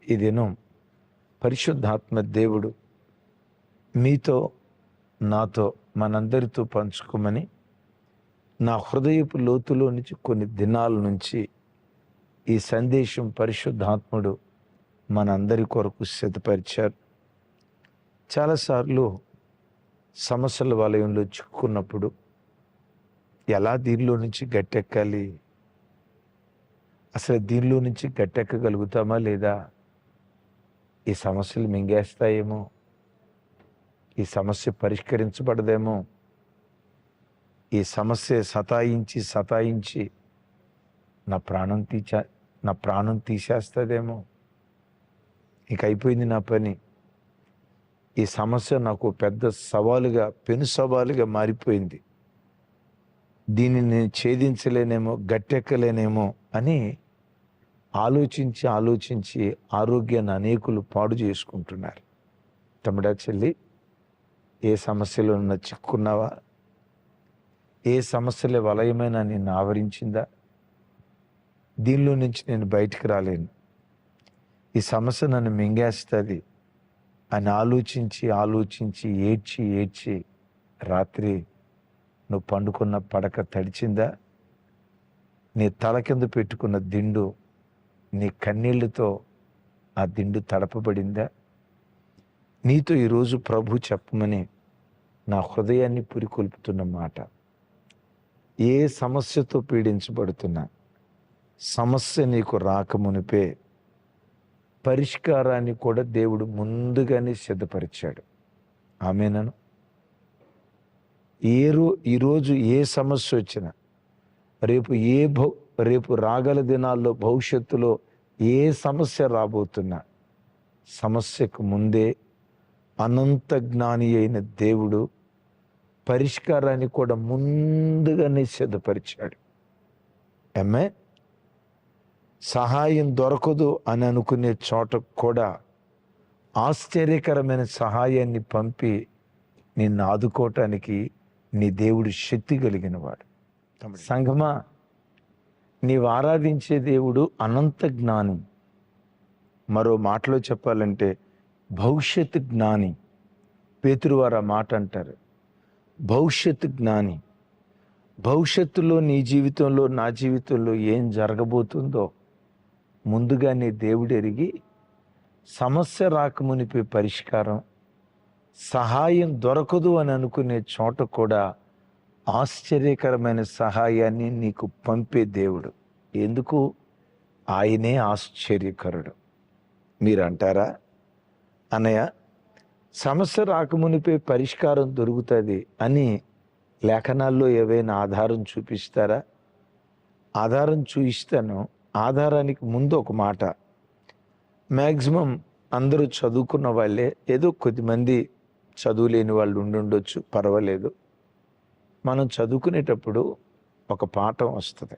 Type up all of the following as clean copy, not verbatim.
ఈ దినం పరిశుద్ధాత్మ దేవుడు మీతో నాతో మనందరితో పంచుకోమని నా హృదయపు లోతులో నుంచి కొన్ని దినాల నుంచి ఈ సందేశం పరిశుద్ధాత్ముడు మనందరి కొరకు సిద్ధపరిచారు. చాలాసార్లు సమస్యల వలయంలో చిక్కున్నప్పుడు ఎలా దీనిలో నుంచి గట్టెక్కాలి, అసలు దీనిలో నుంచి గట్టెక్కగలుగుతామా లేదా, ఈ సమస్యలు మింగేస్తాయేమో, ఈ సమస్య పరిష్కరించబడదేమో, ఈ సమస్య సతాయించి నా ప్రాణం తీసేస్తుందేమో, ఇంక అయిపోయింది నా పని, ఈ సమస్య నాకు పెద్ద సవాలుగా పెను సవాలుగా మారిపోయింది, దీన్ని నేను ఛేదించలేనేమో, గట్టెక్కలేనేమో అని ఆలోచించి ఆరోగ్యాన్ని అనేకులు పాడు చేసుకుంటున్నారు. తమ్ముడా చెల్లి, ఏ సమస్యలో చిక్కున్నావా? ఏ సమస్యలే వలయమైనా నిన్ను ఆవరించిందా? దీనిలో నుంచి నేను బయటికి రాలేను, ఈ సమస్య నన్ను మింగేస్తుంది అని ఆలోచించి ఏడ్చి రాత్రి నువ్వు పండుకున్న పడక తడిచిందా? నీ తల కింద పెట్టుకున్న దిండు నీ కన్నీళ్లతో ఆ దిండు తడపబడిందా? నీతో ఈరోజు ప్రభు చెప్పమని నా హృదయాన్ని పురికొల్పుతున్న మాట, ఏ సమస్యతో పీడించబడుతున్నా సమస్య నీకు రాకమునిపే పరిష్కారాన్ని కూడా దేవుడు ముందుగానే సిద్ధపరిచాడు. ఆమేనను. ఈరోజు ఏ సమస్య వచ్చినా, రేపు రాగల దినాల్లో భవిష్యత్తులో ఏ సమస్య రాబోతున్నా సమస్యకు ముందే అనంత జ్ఞాని అయిన దేవుడు పరిష్కారాన్ని కూడా ముందుగానే సిద్ధపరిచాడు. ఆమె సహాయం దొరకదు అని అనుకునే చోట కూడా ఆశ్చర్యకరమైన సహాయాన్ని పంపి నిన్ను ఆదుకోవటానికి నీ దేవుడు శక్తి కలిగినవాడు. సంఘమా, నీవు ఆరాధించే దేవుడు అనంత జ్ఞాని. మరో మాటలో చెప్పాలంటే భవిష్యత్ జ్ఞాని. పేతురు వారు ఆ మాట అంటారు, భవిష్యత్ జ్ఞాని. భవిష్యత్తులో నీ జీవితంలో నా జీవితంలో ఏం జరగబోతుందో ముందుగానే దేవుడు ఎరిగి సమస్య రాకమునిపే పరిష్కారం, సహాయం దొరకదు అని అనుకునే చోట కూడా ఆశ్చర్యకరమైన సహాయాన్ని నీకు పంపే దేవుడు. ఎందుకు? ఆయనే ఆశ్చర్యకరుడు. మీరు అంటారా, అన్నయ్య సమస్య రాకమునిపే పరిష్కారం దొరుకుతుంది అని లేఖనాల్లో ఏవైనా ఆధారం చూపిస్తారా? ఆధారం చూపిస్తాను. ఆధారానికి ముందు ఒక మాట, మ్యాక్సిమం అందరూ చదువుకున్న వాళ్ళే, ఏదో కొద్దిమంది చదువు లేని వాళ్ళు ఉండుండొచ్చు, పర్వాలేదు. మనం చదువుకునేటప్పుడు ఒక పాఠం వస్తుంది.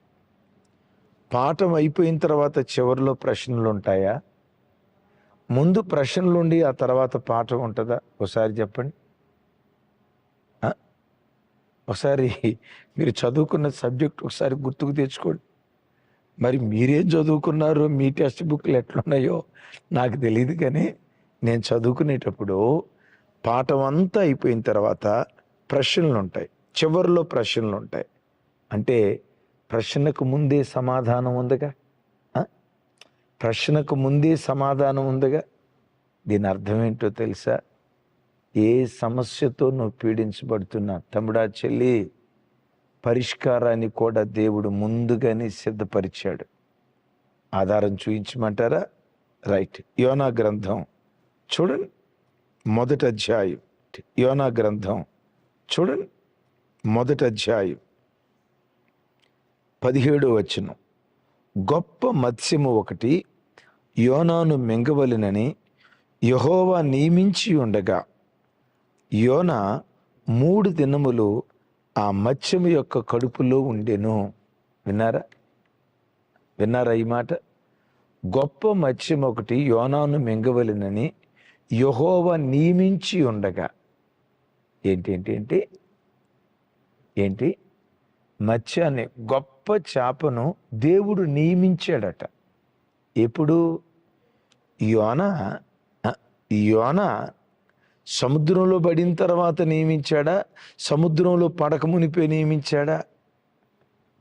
పాఠం అయిపోయిన తర్వాత చివరిలో ప్రశ్నలు ఉంటాయా? ముందు ప్రశ్నలు ఉండి ఆ తర్వాత పాఠం ఉంటుందా? ఒకసారి చెప్పండి. ఒకసారి మీరు చదువుకున్న సబ్జెక్ట్ ఒకసారి గుర్తుకు తెచ్చుకోండి. మరి మీరేం చదువుకున్నారో, మీ టెక్స్ట్ బుక్లు ఎట్లున్నాయో నాకు తెలియదు, కానీ నేను చదువుకునేటప్పుడు పాఠం అంతా అయిపోయిన తర్వాత ప్రశ్నలు ఉంటాయి, చివరిలో ప్రశ్నలు ఉంటాయి. అంటే ప్రశ్నకు ముందే సమాధానం ఉందిగా, ప్రశ్నకు ముందే సమాధానం ఉందిగా. దీని అర్థం ఏంటో తెలుసా? ఏ సమస్యతో నువ్వు పీడించబడుతున్నా తమ్ముడా చెల్లి, పరిష్కారాన్ని కూడా దేవుడు ముందుగానే సిద్ధపరిచాడు. ఆధారం చూపించమంటారా? రైట్. యోనా గ్రంథం చూడండి, మొదటి అధ్యాయం. యోనా గ్రంథం చూడండి, మొదటి అధ్యాయం 17వ వచనం. గొప్ప మత్స్యము ఒకటి యోనాను మింగవలెనని యెహోవా నియమించి ఉండగా యోనా 3 దినములు ఆ మత్స్యము యొక్క కడుపులో ఉండెను. విన్నారా ఈ మాట? గొప్ప మత్స్యం ఒకటి యోనాను మింగవలెనని యెహోవా నియమించి ఉండగా. ఏంటి? మత్స్యాన్ని, గొప్ప చేపను దేవుడు నియమించాడట. ఎప్పుడు? యోనా ఆ, యోనా సముద్రంలో పడిన తర్వాత నియమించాడా, సముద్రంలో పడక మునిపే నియమించాడా?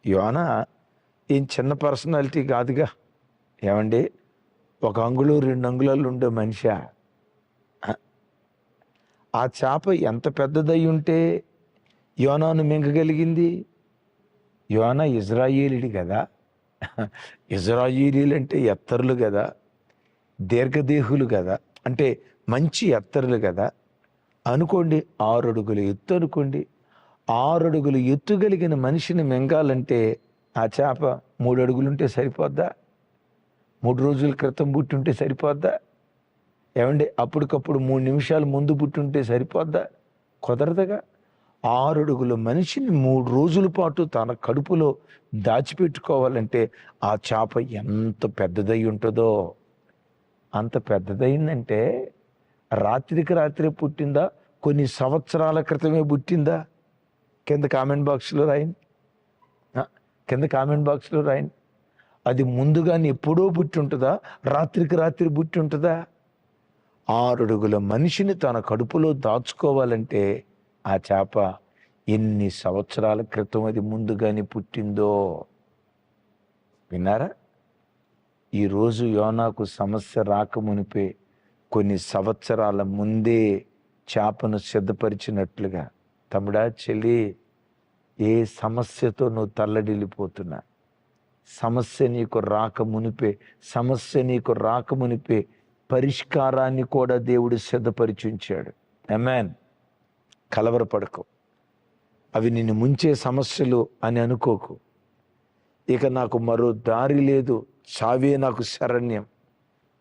యోనా ఏం చిన్న పర్సనాలిటీ కాదుగా. ఏమండి, 1 అంగుళం 2 అంగుళాలు ఉండే మనిషి. ఆ చేప ఎంత పెద్దదై ఉంటే యోనాను మింగగలిగింది? యోనా ఇజ్రాయేలీడు కదా. ఇజ్రాయేలీలు అంటే ఎత్తరులు కదా, దీర్ఘదేహులు కదా, అంటే మంచి ఎత్తరులు కదా. అనుకోండి 6 అడుగుల ఎత్తు అనుకోండి. 6 అడుగుల ఎత్తు కలిగిన మనిషిని మింగాలంటే ఆ చేప 3 అడుగులుంటే సరిపోద్దా? 3 రోజుల క్రితం పుట్టుంటే సరిపోద్దా? ఏమండి, అప్పటికప్పుడు 3 నిమిషాలు ముందు పుట్టుంటే సరిపోద్దా? కుదరదుగా. 6 అడుగుల మనిషిని 3 రోజుల పాటు తన కడుపులో దాచిపెట్టుకోవాలంటే ఆ చేప ఎంత పెద్దదై ఉంటుందో. అంత పెద్దదైందంటే రాత్రికి రాత్రే పుట్టిందా, కొన్ని సంవత్సరాల క్రితమే పుట్టిందా? కింద కామెంట్ బాక్స్లో రాయండి. కింద కామెంట్ బాక్స్లో రాయండి. అది ముందుగానే ఎప్పుడో పుట్టి ఉంటుందా, రాత్రికి రాత్రి పుట్టి ఉంటుందా? 6 అడుగుల మనిషిని తన కడుపులో దాచుకోవాలంటే ఆ చేప ఎన్ని సంవత్సరాల క్రితం అది ముందుగానే పుట్టిందో. విన్నారా? ఈరోజు యోనాకు సమస్య రాకమునిపే కొన్ని సంవత్సరాల ముందే చేపను సిద్ధపరిచినట్లుగా, తమ్ముడా చెల్లి, ఏ సమస్యతో నువ్వు తల్లడిల్లిపోతున్నా, సమస్య నీకు రాకమునిపే పరిష్కారాన్ని కూడా దేవుడు సిద్ధపరిచి ఉంచాడు. ఆమేన్. కలవరపడకు. అవి నిన్ను ముంచే సమస్యలు అని అనుకోకు. ఇక నాకు మరో దారి లేదు, చావే నాకు శరణ్యం,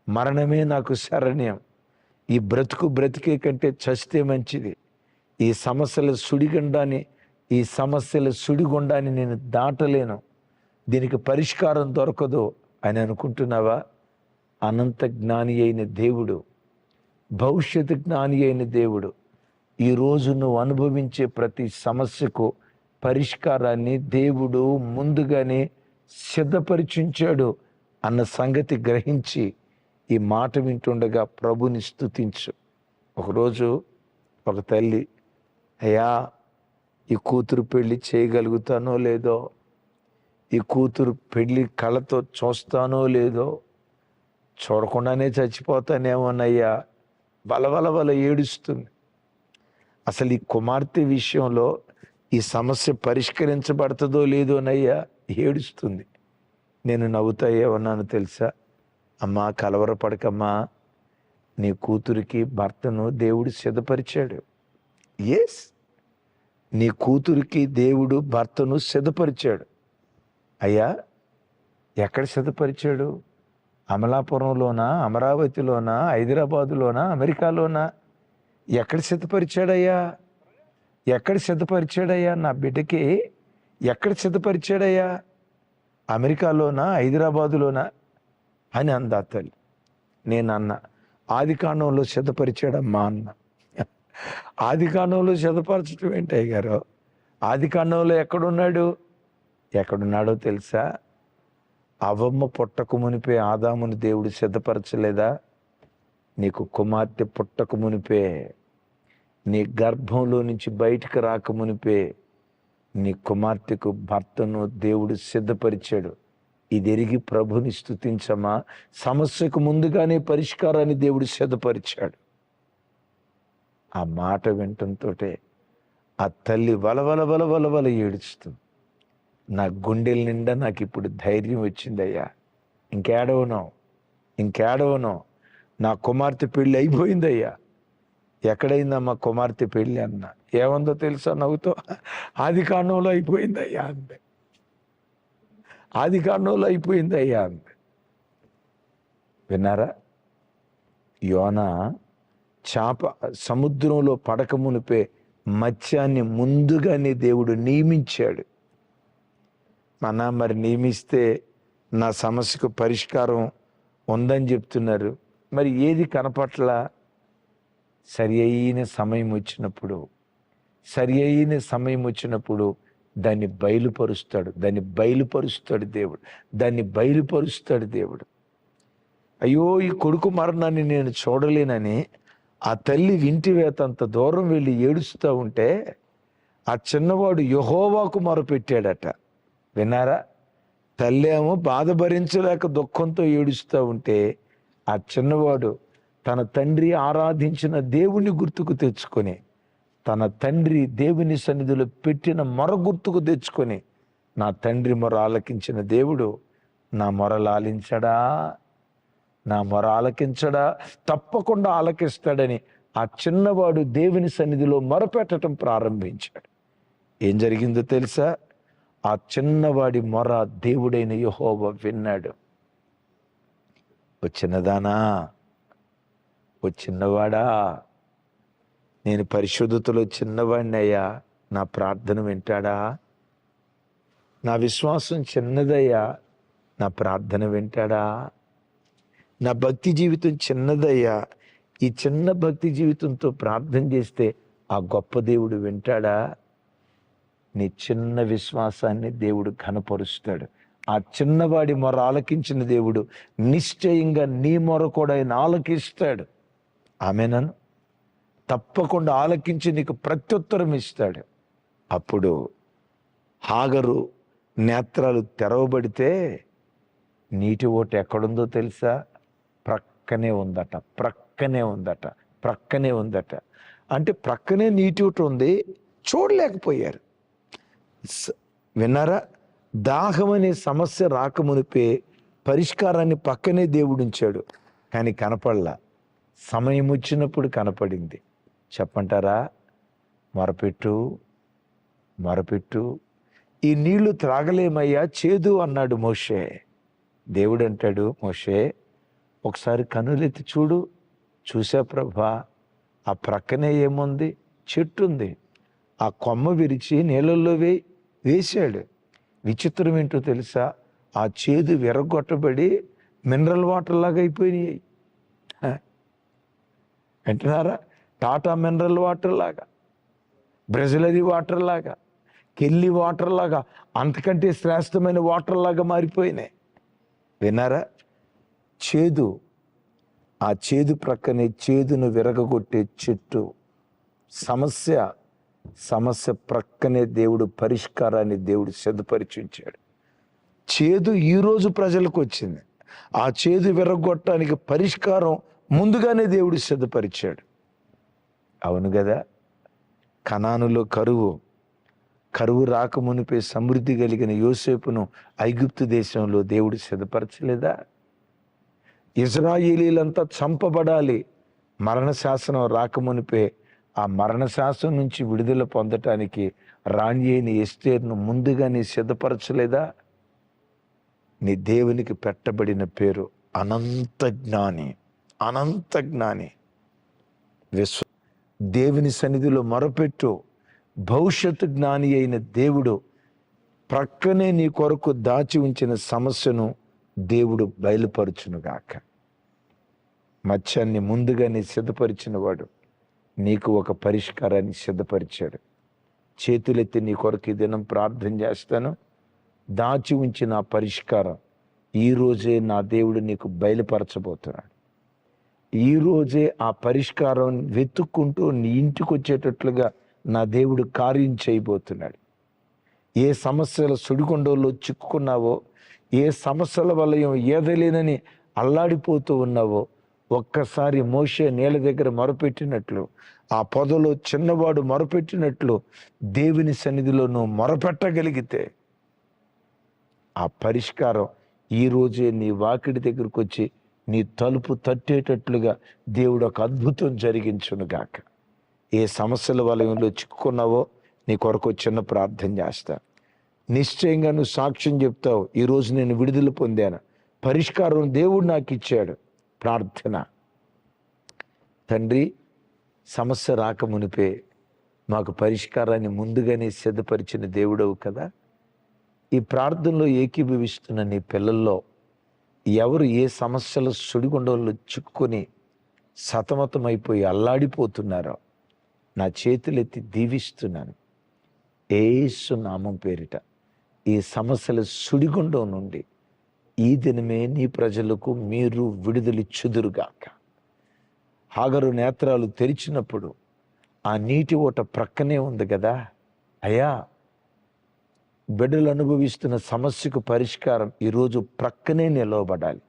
మరణమే నాకు శరణ్యం, ఈ బ్రతికే కంటే చస్తే మంచిది, ఈ సమస్యల సుడిగుండాన్ని నేను దాటలేను, దీనికి పరిష్కారం దొరకదు అని అనుకుంటున్నావా? అనంత జ్ఞాని అయిన దేవుడు, భవిష్యత్తు జ్ఞాని అయిన దేవుడు ఈరోజు నువ్వు అనుభవించే ప్రతి సమస్యకు పరిష్కారాన్ని దేవుడు ముందుగానే సిద్ధపరిచుంచాడు అన్న సంగతి గ్రహించి ఈ మాట వింటుండగా ప్రభుని స్తుతించు. ఒకరోజు ఒక తల్లి, అయ్యా ఈ కూతురు పెళ్లి చేయగలుగుతానో లేదో, ఈ కూతురు పెళ్లి కళ్ళతో చూస్తానో లేదో, చూడకుండానే చచ్చిపోతానేమోనయ్యా, బలబల ఏడుస్తుంది. అసలు ఈ కుమార్తె విషయంలో ఈ సమస్య పరిష్కరించబడుతుందో లేదోనయ్యా ఏడుస్తుంది. నేను నవ్వుతా ఏమన్నాను తెలుసా? అమ్మా, కలవరపడకమ్మా, నీ కూతురికి భర్తను దేవుడు సిద్ధపరిచాడు. ఎస్, నీ కూతురికి దేవుడు భర్తను సిద్ధపరిచాడు. అయ్యా, ఎక్కడ సిద్ధపరిచాడు? అమలాపురంలోనా, అమరావతిలోనా, హైదరాబాదులోనా, అమెరికాలోనా? ఎక్కడ సిద్ధపరిచాడయ్యా? ఎక్కడ సిద్ధపరిచాడయ్యా? నా బిడ్డకి ఎక్కడ సిద్ధపరిచాడయ్యా? అమెరికాలోనా, హైదరాబాదులోనా అని అందా తల్లి. నేను అన్న, ఆదికాండంలో సిద్ధపరిచాడమ్మా అన్న. ఆదికాండంలో సిద్ధపరచడం ఏంటి అయ్యగారు? ఆదికాండంలో ఎక్కడున్నాడో తెలుసా? అవ్వమ్మ పుట్టక మునిపే ఆదాముని దేవుడు సిద్ధపరచలేదా? నీకు కుమార్తె పుట్టక మునిపే, నీ గర్భంలో నుంచి బయటకు రాక మునిపే నీ కుమార్తెకు భర్తను దేవుడు సిద్ధపరిచాడు. ఇది ఎరిగి ప్రభుని స్తుతించమా. సమస్యకు ముందుగానే పరిష్కారాన్ని దేవుడు సిద్ధపరిచాడు. ఆ మాట వింటంతో ఆ తల్లి వలవల ఏడుస్తుంది. నా గుండెల నిండా నాకు ఇప్పుడు ధైర్యం వచ్చిందయ్యా, ఇంకేడవను, నా కుమార్తె పెళ్ళి అయిపోయిందయ్యా. ఎక్కడైందమ్మా కుమార్తె పెళ్ళి అన్న? ఏముందో తెలుసా? నవ్వుతో, ఆదికాండంలో అయిపోయిందయ్యా అంది. ఆదికాండంలో అయిపోయిందయ్యా అంది. విన్నారా? యోనా చేప సముద్రంలో పడక మునిపే మత్స్యాన్ని ముందుగానే దేవుడు నియమించాడు. మరి నియమిస్తే నా సమస్యకు పరిష్కారం ఉందని చెప్తున్నారు. మరి ఏది కనపట్ల? సరి అయిన సమయం వచ్చినప్పుడు దాన్ని బయలుపరుస్తాడు దేవుడు. అయ్యో ఈ కొడుకు మరణాన్ని నేను చూడలేనని ఆ తల్లి వింటి వేత అంత దూరం వెళ్ళి ఏడుస్తూ ఉంటే ఆ చిన్నవాడు యెహోవాకు మొరపెట్టాడట. విన్నారా? తల్లి ఏమో బాధ భరించలేక దుఃఖంతో ఏడుస్తూ ఉంటే ఆ చిన్నవాడు తన తండ్రి ఆరాధించిన దేవుని గుర్తుకు తెచ్చుకొని, తన తండ్రి దేవుని సన్నిధిలో పెట్టిన మొర గుర్తుకు తెచ్చుకొని, నా తండ్రి మొర ఆలకించిన దేవుడు నా మొరలు ఆలించడా, నా మొర ఆలకించడా? తప్పకుండా ఆలకిస్తాడని ఆ చిన్నవాడు దేవుని సన్నిధిలో మొరపెట్టడం ప్రారంభించాడు. ఏం జరిగిందో తెలుసా? ఆ చిన్నవాడి మొర దేవుడైన యెహోవా విన్నాడు. ఓ చిన్నదానా, ఓ చిన్నవాడా, నేను పరిశుద్ధతలో చిన్నవాడినయ్యా, నా ప్రార్థన వింటాడా? నా విశ్వాసం చిన్నదయ్యా, నా ప్రార్థన వింటాడా? నా భక్తి జీవితం చిన్నదయ్యా, ఈ చిన్న భక్తి జీవితంతో ప్రార్థన చేస్తే ఆ గొప్ప దేవుడు వింటాడా? నీ చిన్న విశ్వాసాన్ని దేవుడు ఘనపరుస్తాడు. ఆ చిన్నవాడి మొర ఆలకించిన దేవుడు నిశ్చయంగా నీ మొర కూడా ఆయన ఆలకిస్తాడు. ఆమేనను. తప్పకుండా ఆలకించి నీకు ప్రత్యుత్తరం ఇస్తాడు. అప్పుడు హాగరు నేత్రాలు తెరవబడితే నీటి ఓట ఎక్కడుందో తెలుసా? ప్రక్కనే ఉందట, ప్రక్కనే ఉందట, ప్రక్కనే ఉందట. అంటే ప్రక్కనే నీటి ఓట ఉంది, చూడలేకపోయారు. విన్నారా? దాహం అనే సమస్య రాకమునిపే పరిష్కారాన్ని పక్కనే దేవుడు ఉంచాడు, కానీ కనపడలా. సమయం వచ్చినప్పుడు కనపడింది. చెప్పంటారా? మొరపెట్టు, మొరపెట్టు. ఈ నీళ్లు త్రాగలేమయ్యా, చేదు అన్నాడు మోషే. దేవుడు అంటాడు, మోషే ఒకసారి కనులెత్తి చూడు. చూసా ప్రభా, ఆ ప్రక్కనే ఏముంది? చెట్టు ఉంది. ఆ కొమ్మ విరిచి నీళ్ళల్లో వేశాడు. విచిత్రం ఏంటో తెలుసా? ఆ చేదు విరగొట్టబడి మినరల్ వాటర్ లాగా అయిపోయినాయి. అంటున్నారా? టాటా మినరల్ వాటర్ లాగా, బ్రెజిలరీ వాటర్ లాగా, కెల్లి వాటర్ లాగా, అంతకంటే శ్రేష్టమైన వాటర్ లాగా మారిపోయినాయి. విన్నారా? చేదు, ఆ చేదు ప్రక్కనే చేదును విరగొట్టే చెట్టు. సమస్య ప్రక్కనే దేవుడు పరిష్కారాన్ని దేవుడు సిద్ధపరిచి ఉంచాడు. చేదు ఈరోజు ప్రజలకు వచ్చింది. ఆ చేదు విరగొట్టడానికి పరిష్కారం ముందుగానే దేవుడు సిద్ధపరిచాడు. అవును కదా? కనానులో కరువు రాకమునిపై సమృద్ధి కలిగిన యోసేపును ఐగుప్తు దేశంలో దేవుడు సిద్ధపరచలేదా? ఇజ్రాయేలీలంతా చంపబడాలి, మరణ శాసనం రాకమునిపే ఆ మరణ శాసనం నుంచి విడుదల పొందటానికి రాణి అయిన ఎస్తేరును ముందుగానే సిద్ధపరచలేదా? నీ దేవునికి పెట్టబడిన పేరు అనంత జ్ఞాని, అనంత జ్ఞాని. దేవుని సన్నిధిలో మొరపెట్టు. భవిష్యత్తు జ్ఞాని అయిన దేవుడు ప్రక్కనే నీ కొరకు దాచి ఉంచిన సమస్యను దేవుడు బయలుపరచునుగాక. మత్స్యాన్ని ముందుగానే సిద్ధపరిచిన వాడు నీకు ఒక పరిష్కారాన్ని సిద్ధపరిచాడు. చేతులెత్తి నీ కొరకు ఈ దినం ప్రార్థన చేస్తాను. దాచి ఉంచిన ఆ పరిష్కారం ఈరోజే నా దేవుడు నీకు బయలుపరచబోతున్నాడు. ఈరోజే ఆ పరిష్కారం వెతుక్కుంటూ నీ ఇంటికి వచ్చేటట్లుగా నా దేవుడు కార్యం చేయబోతున్నాడు. ఏ సమస్యల సుడిగుండంలో చిక్కుకున్నావో, ఏ సమస్యల వలయం ఏదలేనని అల్లాడిపోతూ ఉన్నావో, ఒక్కసారి మోషే నీళ్ళ దగ్గర మొరపెట్టినట్లు, ఆ పొదలో చిన్నవాడు మొరపెట్టినట్లు దేవుని సన్నిధిలో నువ్వు మొరపెట్టగలిగితే ఆ పరిష్కారం ఈరోజే నీ వాకిడి దగ్గరకు వచ్చి నీ తలుపు తట్టేటట్లుగా దేవుడు ఒక అద్భుతం జరిగించునుగాక. ఏ సమస్యల వలయంలో చిక్కుకున్నావో నీ కొరకు చిన్న ప్రార్థన చేస్తా. నిశ్చయంగా నువ్వు సాక్ష్యం చెప్తావు, ఈరోజు నేను విడుదల పొందాను, పరిష్కారం దేవుడు నాకు ఇచ్చాడు. ప్రార్థన. తండ్రి, సమస్య రాకమునిపే మాకు పరిష్కారాన్ని ముందుగానే సిద్ధపరిచిన దేవుడవు కదా. ఈ ప్రార్థనలో ఏకీభవిస్తున్న నీ పిల్లల్లో ఎవరు ఏ సమస్యల సుడిగుండంలో చిక్కుకొని సతమతమైపోయి అల్లాడిపోతున్నారో నా చేతులెత్తి దీవిస్తున్నాను. యేసు నామం పేరిట ఈ సమస్యల సుడిగుండం నుండి ఈ దినమే నీ ప్రజలకు మీరు విడుదలిచ్చుదురుగాక. హాగరు నేత్రాలు తెరిచినప్పుడు ఆ నీటి ఓట ప్రక్కనే ఉంది కదా. అయ్యా, బిడ్డలు అనుభవిస్తున్న సమస్యకు పరిష్కారం ఈరోజు ప్రక్కనే నిలవబడాలి.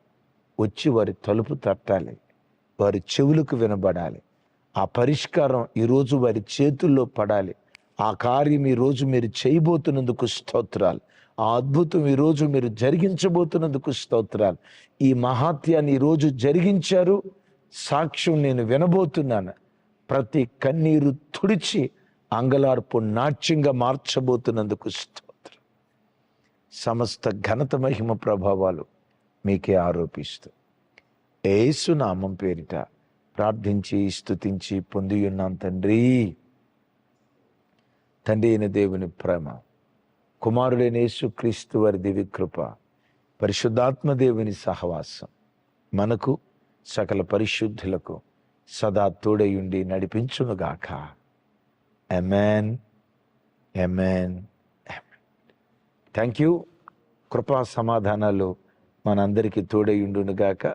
వచ్చి వారి తలుపు తట్టాలి, వారి చెవులకు వినబడాలి. ఆ పరిష్కారం ఈరోజు వారి చేతుల్లో పడాలి. ఆ కార్యం ఈరోజు మీరు చేయబోతున్నందుకు స్తోత్రాలు. ఆ అద్భుతం ఈరోజు మీరు జరిగించబోతున్నందుకు స్తోత్రాలు. ఈ మహాత్యాన్ని ఈరోజు జరిగించారు. సాక్ష్యం నేను వినబోతున్నాను. ప్రతి కన్నీరు తుడిచి అంగలార్పు నాట్యంగా మార్చబోతున్నందుకు స్తోత్రం. సమస్త ఘనత మహిమ ప్రభావాలు మీకే ఆరోపిస్తూ యేసు నామం పేరిట ప్రార్థించి స్తుతించి పొంది ఉన్నాం తండ్రి. తండ్రి అయిన దేవుని ప్రేమ, కుమారుడైన యేసుక్రీస్తు వారి దివ్య కృప, పరిశుద్ధాత్మ దేవుని సహవాసం మనకు సకల పరిశుద్ధులకు సదా తోడయుండి నడిపించునుగాక. Amen, amen, amen. Thank you. కృపా సమాధానాలు మనందరికీ తోడయుండునుగాక.